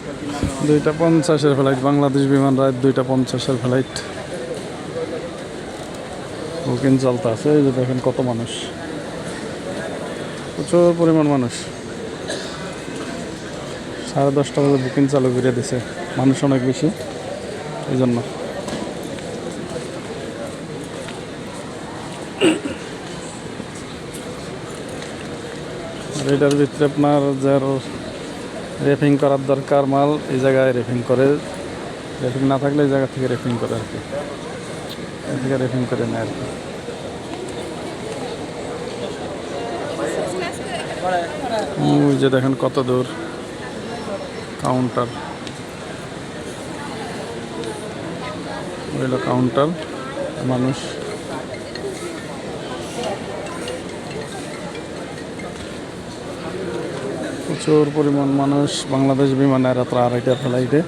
2:50 flight, Bangladesh বিমান রাত 2:50 flight booking চলতে আছে। এই যে দেখেন কত মানুষ, প্রচুর পরিমাণ মানুষ। 10:30 বাজে বুকিং চালু করে দিছে, মানুষ অনেক বেশি এই জন্য। এটার ভিতরে আপনার যার রেফিং করার দরকার মাল এই জায়গায় রেফিং করে, রেফিং না থাকলে এই জায়গা থেকে রেফিং করে আর কি, এই থেকে রেফিং করে নেয় আর কি। ওই যে দেখেন কত দূর কাউন্টার, ওইটা কাউন্টার, মানুষ প্রচুর পরিমাণ মানুষ। বাংলাদেশ বিমানে রাত্র 2:30 ফ্লাইটে,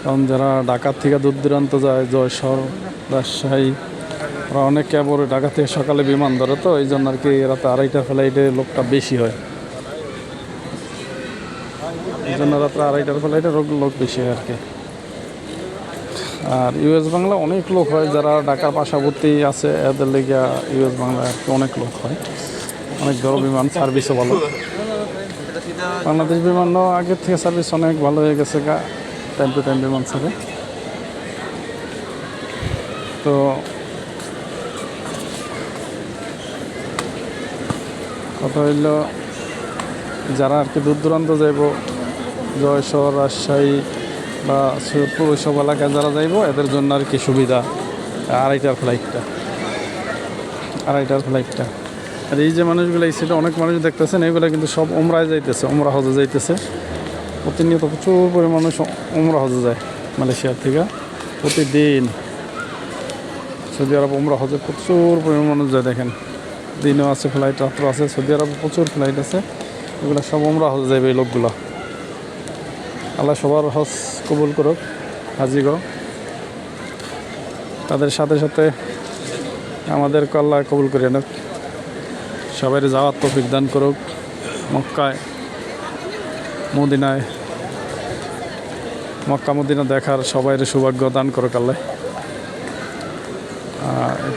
কারণ যারা ঢাকা থেকে দূর দূরান্ত যায়, যশোর, রাজশাহী, ওরা অনেকে আবার ঢাকা থেকে সকালে বিমান ধরে, তো এই জন্য আর কি রাত 2:30 ফ্লাইটে লোকটা বেশি হয়, এই জন্য রাত্রে 2:30 ফ্লাইটে লোক বেশি হয় আর কি। আর ইউএস বাংলা অনেক লোক হয়, যারা ঢাকার পার্শ্ববর্তী আছে এদের লেগে ইউএস বাংলা আর কি অনেক লোক হয়, অনেক বড় বিমান, সার্ভিসও ভালো। বাংলাদেশ বিমানও আগের থেকে সার্ভিস অনেক ভালো হয়ে গেছে, টাইম টু টাইম বিমান ছাড়ে। তো কথা হইল যারা আর কি দূর দূরান্ত যাইব, যশোর, রাজশাহী বা সৈয়দপুর ওইসব এলাকায় যারা যাইব এদের জন্য আর কি সুবিধা 2:30 ফ্লাইটটা, 2:30 ফ্লাইটটা। আর এই যে মানুষগুলো, এই সাইডে অনেক মানুষ দেখতেছেন, এইগুলো কিন্তু সব উমরায় যাইতেছে, উমরা হজে যাইতেছে। প্রতিনিয়ত প্রচুর পরিমাণ মানুষ উমরা হজে যায় মালয়েশিয়ার থেকে প্রতিদিন। সৌদি আরব উমরা হজে প্রচুর পরিমাণ মানুষ যায়, দেখেন দিনও আছে ফ্লাইট, রাত্র আছে। সৌদি আরব প্রচুর ফ্লাইট আছে, এগুলো সব উমরা হজে যাবে এই লোকগুলো। আল্লাহ সবার হজ কবুল করুক, হাজি গো। তাদের সাথে সাথে আমাদেরকে আল্লাহ কবুল করে নেক, সবাই যাওয়ার তৌফিক দান করুক। মক্কায় মদিনায়, মক্কা মদিনা দেখার সবাই সৌভাগ্য দান করুক আল্লাহ।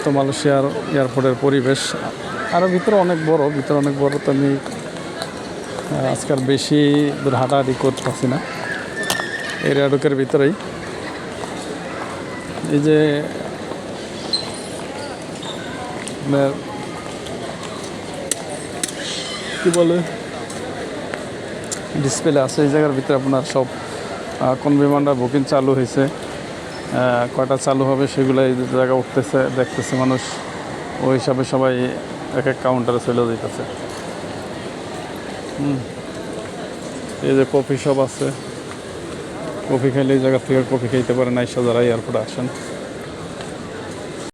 তো মালয়েশিয়ার এয়ারপোর্টের পরিবেশ আরও ভিতরে অনেক বড়, ভিতরে অনেক বড়। তো আমি আজকাল বেশি দূর হাঁটাহাঁটি করতে পারছি না, এরিয়াডুকের ভিতরেই। এই যে কি বলে ডিসপ্লে আছে, এই জায়গার ভিতরে আপনার সব কোন বিমানটা বুকিং চালু হয়েছে, কয়টা চালু হবে সেগুলো এই জায়গা উঠতেছে, দেখতেছে মানুষ। ওই হিসাবে সবাই এক এক কাউন্টারে চলে যেতেছে। এই যে কফি শপ আছে, কফি খাইলে এই জায়গা থেকে কফি খাইতে পারেন, আইসা যারা এয়ারপোর্টে আসেন।